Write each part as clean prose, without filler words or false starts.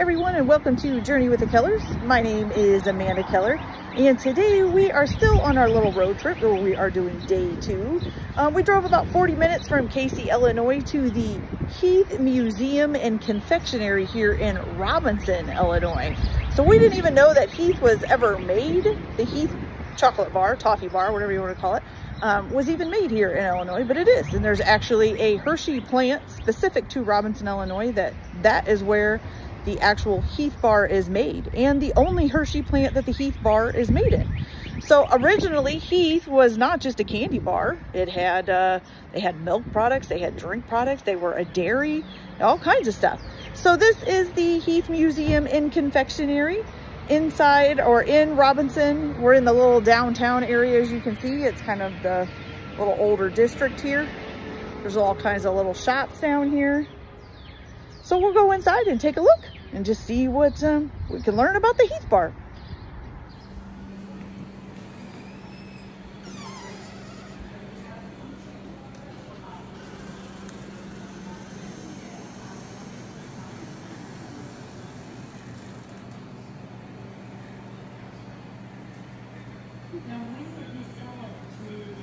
everyone, and welcome to Journey with the Kellers. My name is Amanda Keller, and today we are still on our little road trip where we are doing day 2. We drove about 40 minutes from Casey, Illinois to the Heath Museum and Confectionary here in Robison, Illinois. So we didn't even know that Heath was ever made. The Heath chocolate bar, toffee bar, whatever you want to call it, was even made here in Illinois, but it is. And there's actually a Hershey plant specific to Robison, Illinois, that is where the actual Heath bar is made, and the only Hershey plant that the Heath bar is made in. So originally Heath was not just a candy bar. It had they had milk products, they had drink products, they were a dairy, all kinds of stuff. So this is the Heath Museum and Confectionary inside or in Robison. We're in the little downtown area, as you can see. It's kind of the little older district here. There's all kinds of little shops down here. So we'll go inside and take a look and just see what we can learn about the Heath bar. Now, when did he sell it to Hershey?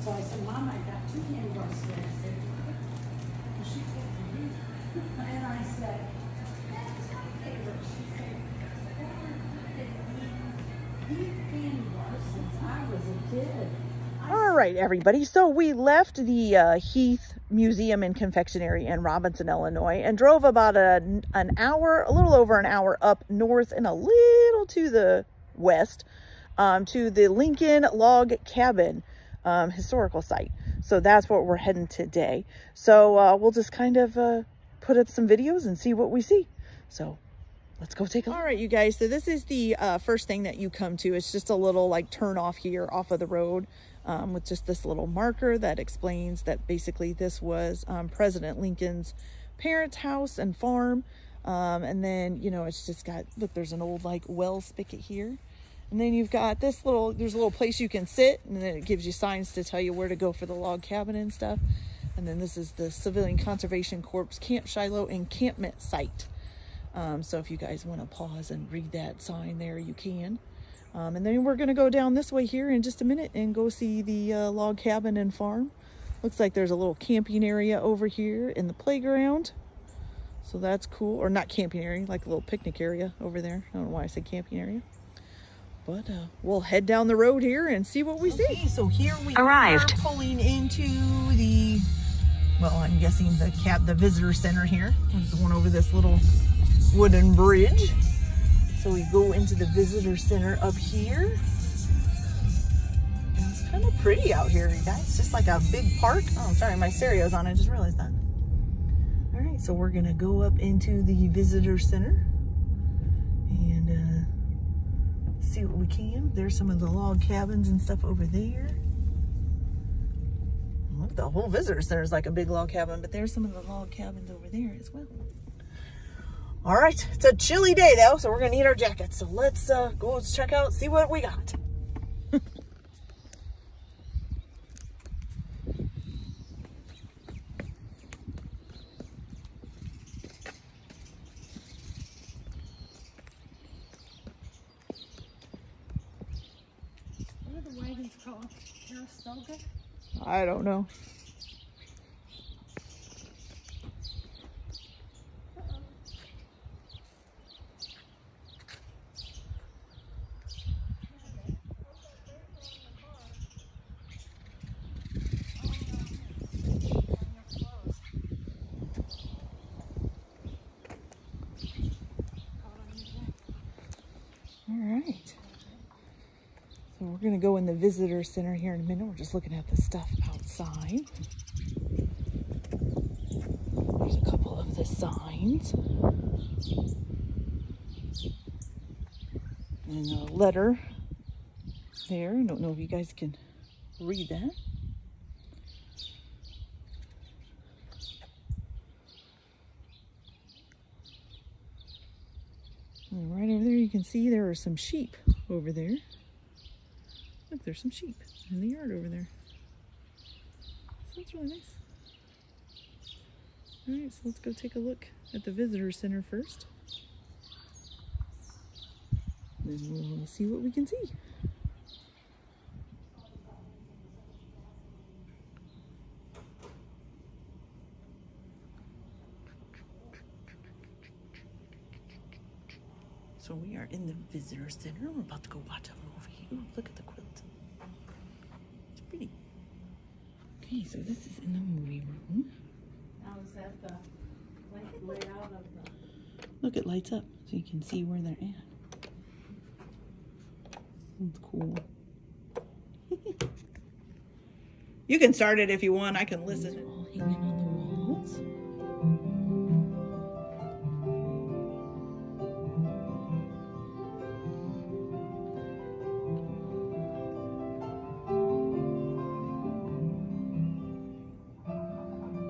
So I said, Mom, I got 2 candy bars today. I said, well, she picked me. And I said, that's my favorite. She said, Heath candy bars since I was a kid. All right, everybody. So we left the Heath Museum and Confectionary in Robison, Illinois, and drove about an hour, a little over an hour up north and a little to the west to the Lincoln Log Cabin historical site. So that's what we're heading today. So we'll just kind of put up some videos and see what we see. So let's go take a look. All right, you guys. So this is the first thing that you come to. It's just a little like turn off here off of the road with just this little marker that explains that basically this was President Lincoln's parents' house and farm. And then, you know, it's just got, look, there's an old like well spigot here. And then you've got this little, there's a little place you can sit, and then it gives you signs to tell you where to go for the log cabin and stuff. And then this is the Civilian Conservation Corps Camp Shiloh encampment site. So if you guys want to pause and read that sign there, you can. And then we're going to go down this way here in just a minute and go see the log cabin and farm. Looks like there's a little camping area over here in the playground. So that's cool. Or not camping area, like a little picnic area over there. I don't know why I said camping area. But we'll head down the road here and see what we see. So here we arrived. Are pulling into the, well, I'm guessing the visitor center here. There's the one over this little wooden bridge. So we go into the visitor center up here. And it's kind of pretty out here, you guys. It's just like a big park. Oh, sorry, my stereo's on. I just realized that. All right, so we're gonna go up into the visitor center and see what we can. There's some of the log cabins and stuff over there. Look, the whole visitor center is like a big log cabin, but there's some of the log cabins over there as well. All right, it's a chilly day though, so we're gonna need our jackets. So let's go check out, see what we got. What are the wagons called? Saratoga? I don't know. All right. So we're gonna go in the visitor center here in a minute. We're just looking at the stuff outside. There's a couple of the signs. And a letter there. I don't know if you guys can read that. And right over there you can see there are some sheep over there. Look, there's some sheep in the yard over there. So that's really nice. All right, so let's go take a look at the visitor center first. Then we'll see what we can see. So we are in the visitor center. We're about to go watch a movie. Ooh, look at the quilt. It's pretty. Okay, so this is in the movie room. Now is that the layout of the... Look, it lights up so you can see where they're at. That's cool. You can start it if you want. I can listen. These are all hanging on the walls.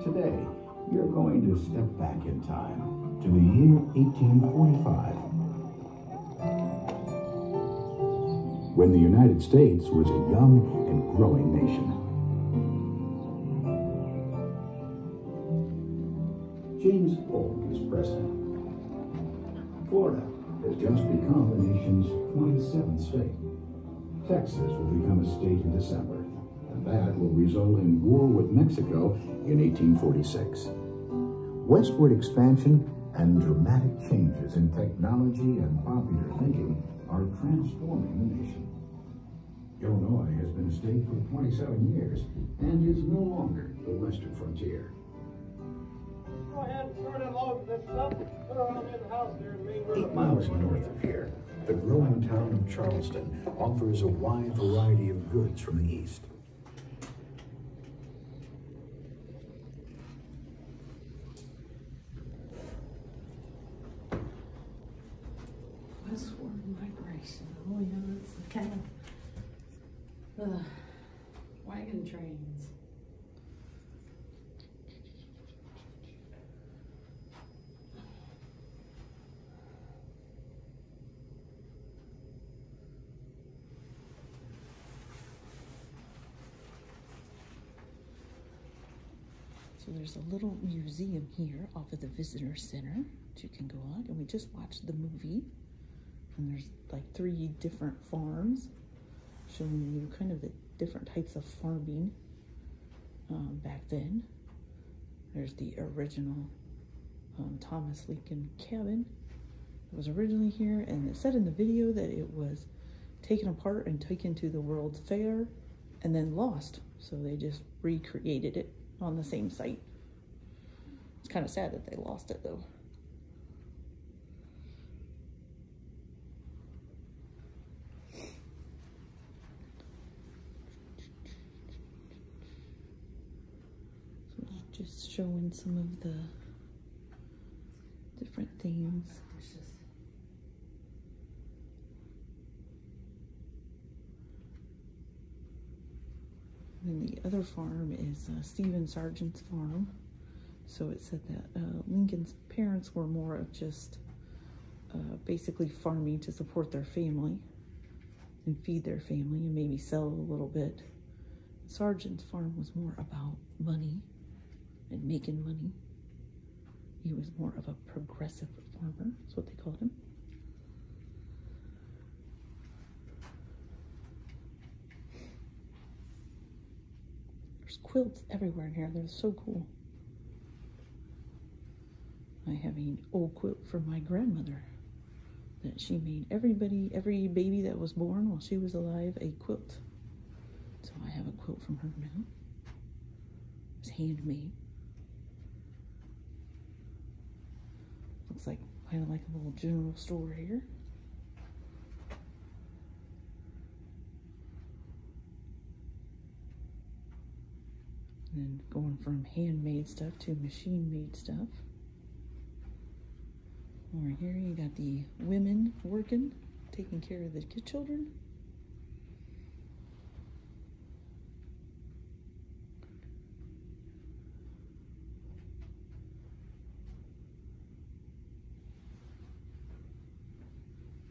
Today, you're going to step back in time to the year 1845, when the United States was a young and growing nation. James Polk is president. Florida has just become the nation's 27th state. Texas will become a state in December. That will result in war with Mexico in 1846. Westward expansion and dramatic changes in technology and popular thinking are transforming the nation. Illinois has been a state for 27 years and is no longer the western frontier. Go ahead and start unloading this stuff. Put it on in the house there in the main room. 8 miles north of here, the growing town of Charleston offers a wide variety of goods from the east. Westward migration. Oh yeah, that's the kind of the wagon trains. So there's a little museum here off of the visitor center that you can go on. And we just watched the movie. And there's like 3 different farms showing you kind of the different types of farming back then. There's the original Thomas Lincoln cabin. It was originally here, and it said in the video that it was taken apart and taken to the World's Fair and then lost. So they just recreated it on the same site. It's kind of sad that they lost it though. Just showing some of the different things. And the other farm is Stephen Sargent's farm. So it said that Lincoln's parents were more of just basically farming to support their family and feed their family and maybe sell a little bit. Sargent's farm was more about money and making money. He was more of a progressive farmer, that's what they called him. There's quilts everywhere in here. They're so cool. I have an old quilt from my grandmother that she made every baby that was born while she was alive a quilt. So I have a quilt from her now. It's handmade. Looks like kind of like a little general store here. And then going from handmade stuff to machine-made stuff. Over here you got the women working, taking care of the children.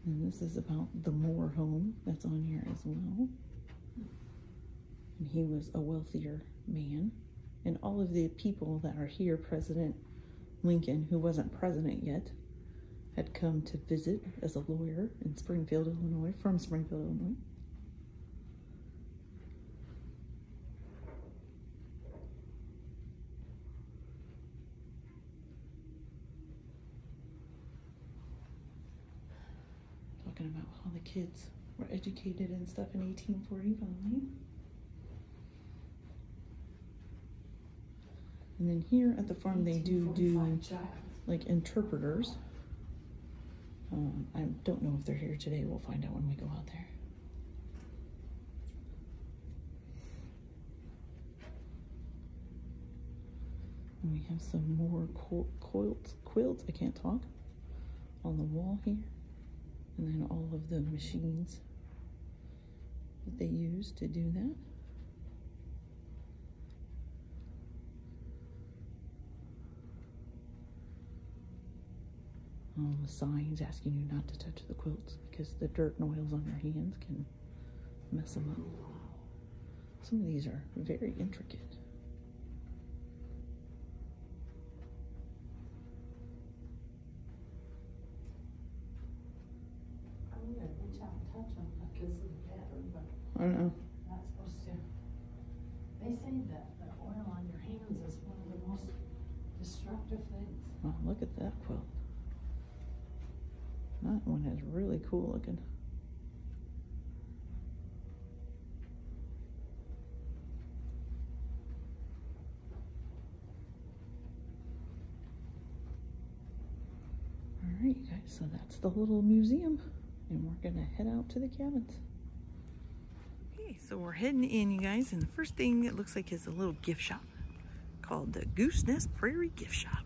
And this is about the Moore home that's on here as well. And he was a wealthier man. And all of the people that are here, President Lincoln, who wasn't president yet, had come to visit as a lawyer in Springfield, Illinois, from Springfield, Illinois. Talking about how the kids were educated and stuff in 1845. And then here at the farm they do like interpreters. I don't know if they're here today. We'll find out when we go out there. And we have some more quilts, I can't talk, on the wall here. And then all of the machines that they use to do that. All the signs asking you not to touch the quilts because the dirt and oils on your hands can mess them up. Some of these are very intricate. I'm gonna reach out and touch them because of the pattern, but I don't know. not supposed to. They say that the oil on your hands is one of the most destructive things. Wow, look at that quilt. That one is really cool looking. All right, guys, so that's the little museum, and we're gonna head out to the cabins. Okay, so we're heading in, you guys, and the first thing it looks like is a little gift shop called the Goose Nest Prairie Gift Shop.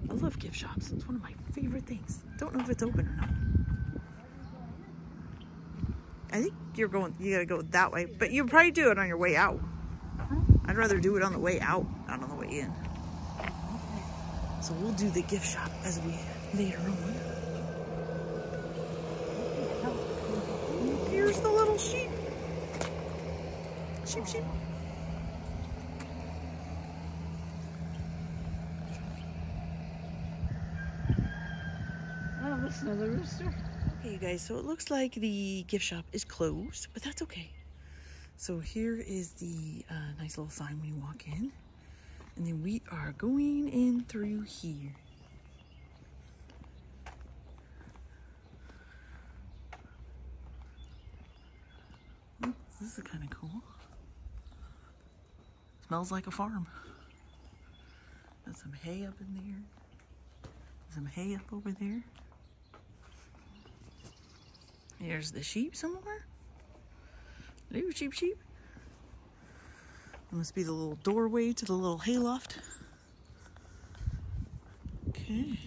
I love gift shops. It's one of my favorite things. Don't know if it's open or not. I think you gotta go that way, but you probably do it on your way out. I'd rather do it on the way out, not on the way in. So we'll do the gift shop as we later on. Here's the little sheep. Sheep. Oh, listen to the rooster. Okay, you guys, so it looks like the gift shop is closed, but that's okay. So here is the nice little sign when you walk in. And then we are going in through here. Oh, this is kind of cool. Smells like a farm. Got some hay up in there. Some hay up over there. There's the sheep somewhere. Hello, sheep. That must be the little doorway to the little hayloft. Okay.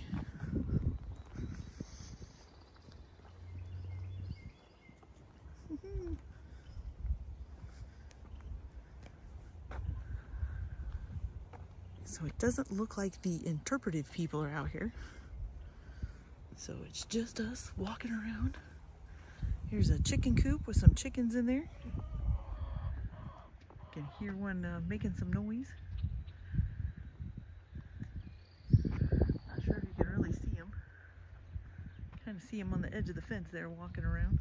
doesn't look like the interpretive people are out here. So it's just us walking around. Here's a chicken coop with some chickens in there. You can hear one making some noise. Not sure if you can really see them. Kind of see them on the edge of the fence there walking around.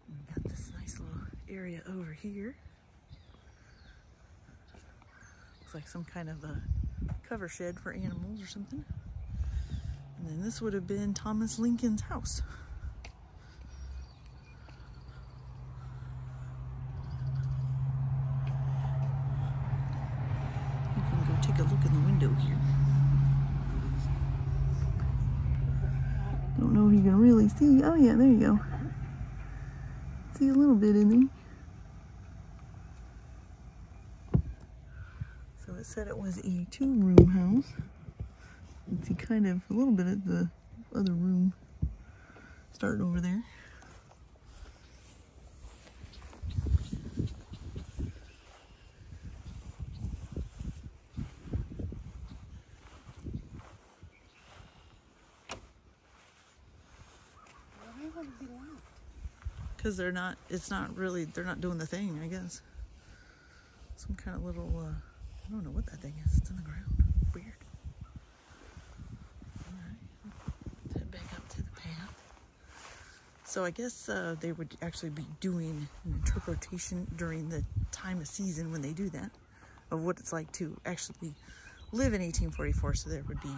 We got this nice little area over here. Looks like some kind of a cover shed for animals or something. And then this would have been Thomas Lincoln's house. You can go take a look in the window here. Don't know if you can really see. Oh yeah, there you go. See a little bit in there. So it said it was a 2-room house. You can see kind of a little bit of the other room starting over there. Because they're not, it's not really, they're not doing the thing, I guess. Some kind of little, I don't know what that thing is. It's in the ground. Weird. Alright, head back up to the path. So I guess they would actually be doing an interpretation during the time of season when they do that, of what it's like to actually live in 1844. So there would be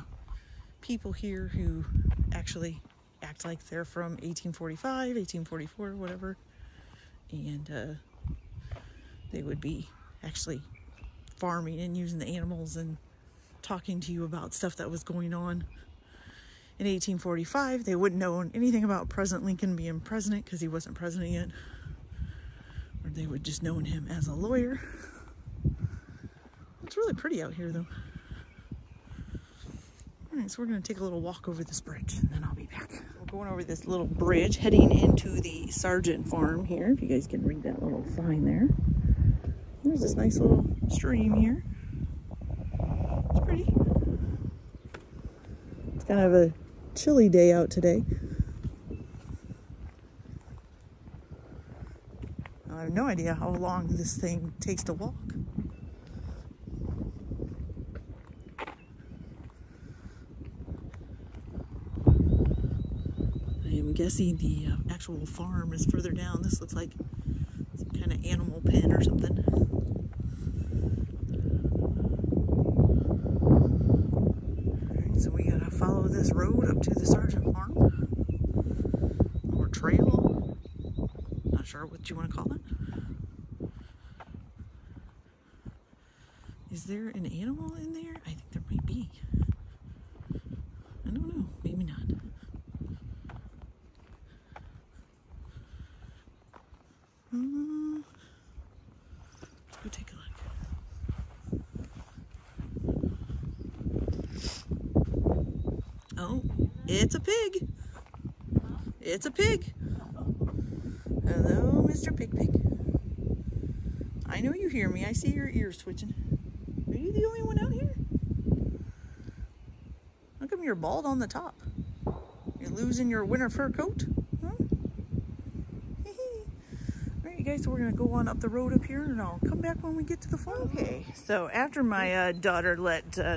people here who actually act like they're from 1845, 1844, whatever, and they would be actually farming and using the animals and talking to you about stuff that was going on in 1845. They wouldn't know anything about President Lincoln being president because he wasn't president yet, or they would just know him as a lawyer. It's really pretty out here though. Alright, so we're going to take a little walk over this bridge and then I'll be back. We're going over this little bridge heading into the Sargent farm here, if you guys can read that little sign there. There's this nice little stream here. It's pretty. It's kind of a chilly day out today. I have no idea how long this thing takes to walk. I'm guessing the actual farm is further down. This looks like some kind of animal pen or something. Alright, so we gotta follow this road up to the Sargent farm. Or trail. Not sure what you want to call it. Is there an animal in there? I think there might be. I don't know. Maybe not. Let's go take a look. Oh, it's a pig. It's a pig. Hello, Mr. Pig Pig. I know you hear me. I see your ears twitching. Are you the only one out here? How come you're bald on the top? You're losing your winter fur coat? Huh? Alright, guys, so we're gonna go on up the road up here and I'll come back when we get to the farm. Okay, so after my daughter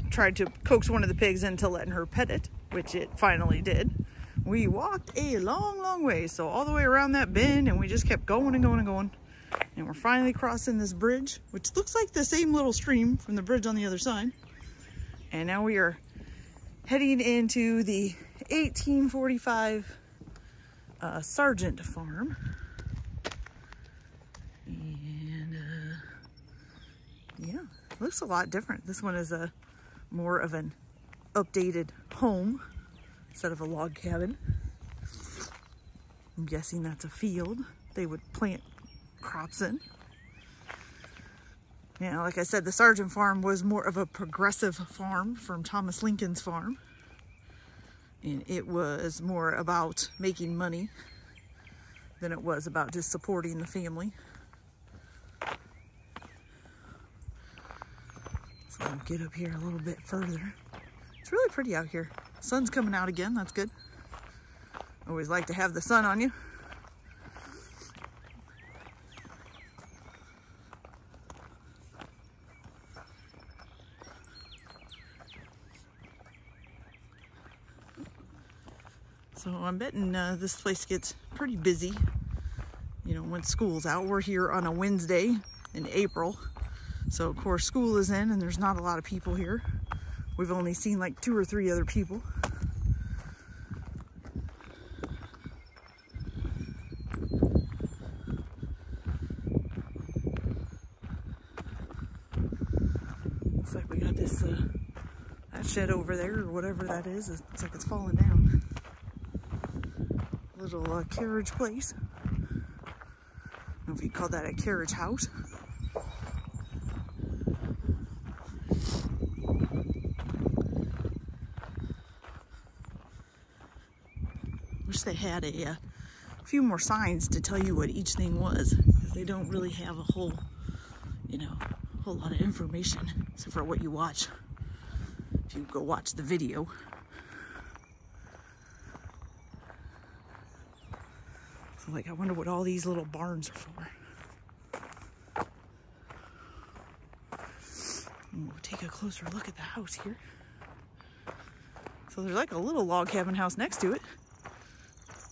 tried to coax one of the pigs into letting her pet it, which it finally did, we walked a long way, so all the way around that bend, and we just kept going and going and going, and we're finally crossing this bridge, which looks like the same little stream from the bridge on the other side. And now we are heading into the 1845 Sargent farm. And yeah, it looks a lot different. This one is a more of an updated home instead of a log cabin. I'm guessing that's a field they would plant crops in. Yeah, like I said, the Sargent farm was more of a progressive farm from Thomas Lincoln's farm. And it was more about making money than it was about just supporting the family. So I'll get up here a little bit further. It's really pretty out here. Sun's coming out again, that's good. Always like to have the sun on you. So I'm betting this place gets pretty busy, you know, when school's out. We're here on a Wednesday in April. So of course school is in and there's not a lot of people here. We've only seen like 2 or 3 other people. Looks like we got this that shed over there or whatever that is. It looks like it's falling down. Little carriage place. I don't know if you call that a carriage house. Wish they had a few more signs to tell you what each thing was, because they don't really have a whole, you know, whole lot of information except for what you watch. If you go watch the video. So like, I wonder what all these little barns are for. And we'll take a closer look at the house here. So there's like a little log cabin house next to it.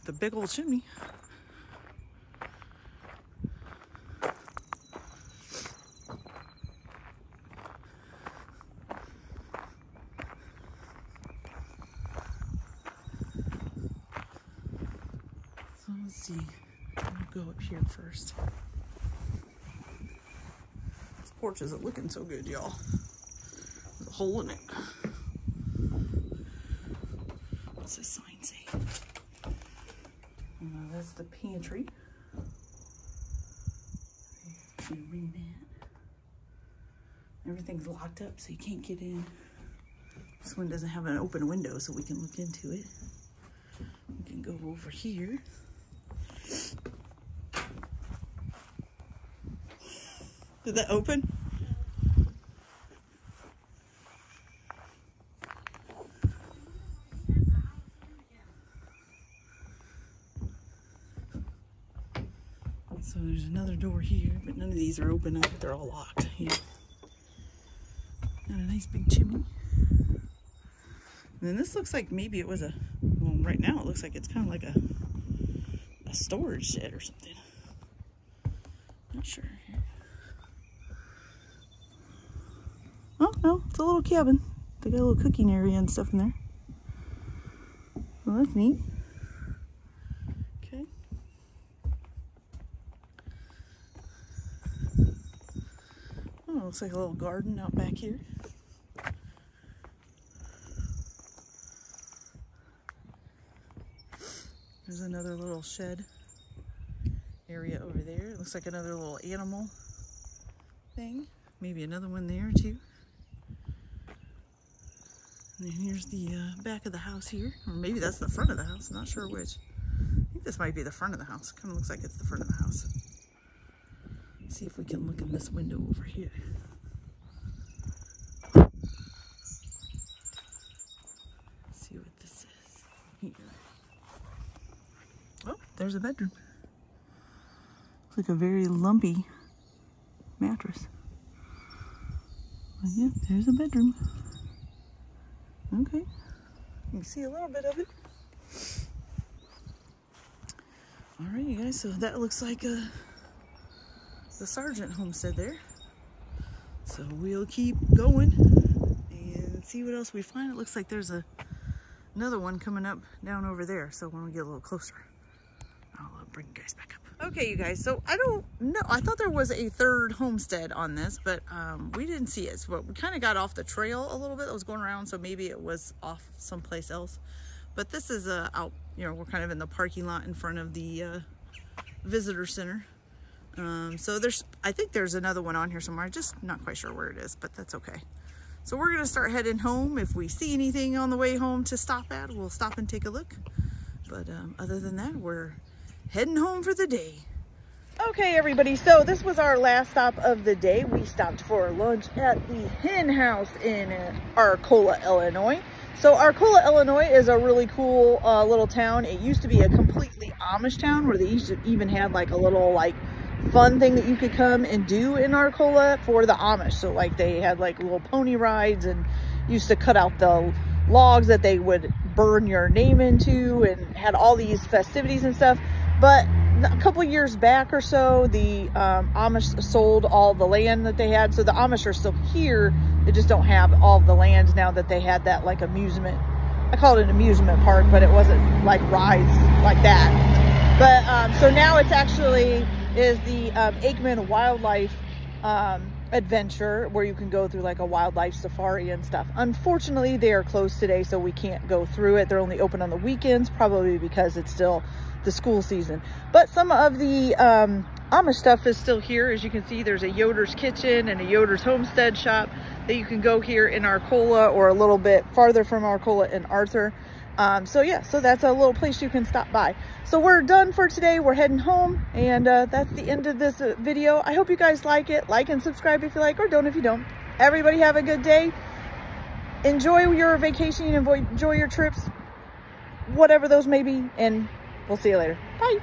The big old chimney. So let's see. We'll go up here first. This porch isn't looking so good, y'all. There's a hole in it. What's this sign say? That's the pantry. You read that. Everything's locked up, so you can't get in. This one doesn't have an open window, so we can look into it. We can go over here. Did that open? So there's another door here, but none of these are open up. They're all locked. Yeah. Got a nice big chimney. And then this looks like maybe it was a, well, right now it looks like it's kind of like a storage shed or something. Not sure. Oh, no, it's a little cabin. They got a little cooking area and stuff in there. Well, that's neat. Okay. Oh, looks like a little garden out back here. There's another little shed area over there. It looks like another little animal thing. Maybe another one there too. And then here's the back of the house here. Or maybe that's the front of the house. I'm not sure which. I think this might be the front of the house. Kind of looks like it's the front of the house. Let's see if we can look in this window over here. Let's see what this is here. Oh, there's a bedroom. Looks like a very lumpy mattress. Well, yeah, there's a bedroom. Okay, you can see a little bit of it. All right, you guys, so that looks like the Sargent homestead there. So we'll keep going and see what else we find. It looks like there's another one coming up down over there. So when we get a little closer, I'll bring you guys back up. Okay, you guys, so I don't know. I thought there was a third homestead on this, but we didn't see it. So we kind of got off the trail a little bit that was going around, so maybe it was off someplace else. But this is out, you know, we're kind of in the parking lot in front of the visitor center. So I think there's another one on here somewhere. I'm just not quite sure where it is, but that's okay. So we're gonna start heading home. If we see anything on the way home to stop at, we'll stop and take a look. But other than that, we're heading home for the day. Okay, everybody, so this was our last stop of the day. We stopped for lunch at the Hen House in Arcola, Illinois. So Arcola, Illinois is a really cool little town. It used to be a completely Amish town where they used to even have like a little like fun thing that you could come and do in Arcola for the Amish. So like they had like little pony rides and used to cut out the logs that they would burn your name into and had all these festivities and stuff. But a couple years back or so, the Amish sold all the land that they had. So the Amish are still here. They just don't have all the land now that they had that like amusement. I call it an amusement park, but it wasn't like rides like that. But so now it's actually is the Aikman Wildlife Adventure, where you can go through like a wildlife safari and stuff. Unfortunately, they are closed today, so we can't go through it. They're only open on the weekends, probably because it's still the school season. But some of the Amish stuff is still here. As you can see, there's a Yoder's Kitchen and a Yoder's Homestead shop that you can go here in Arcola, or a little bit farther from Arcola in Arthur. So yeah, so that's a little place you can stop by. So we're done for today. We're heading home, and that's the end of this video. I hope you guys like it. Like and subscribe if you like, or don't if you don't. Everybody have a good day. Enjoy your vacation, enjoy your trips, whatever those may be, and we'll see you later. Bye.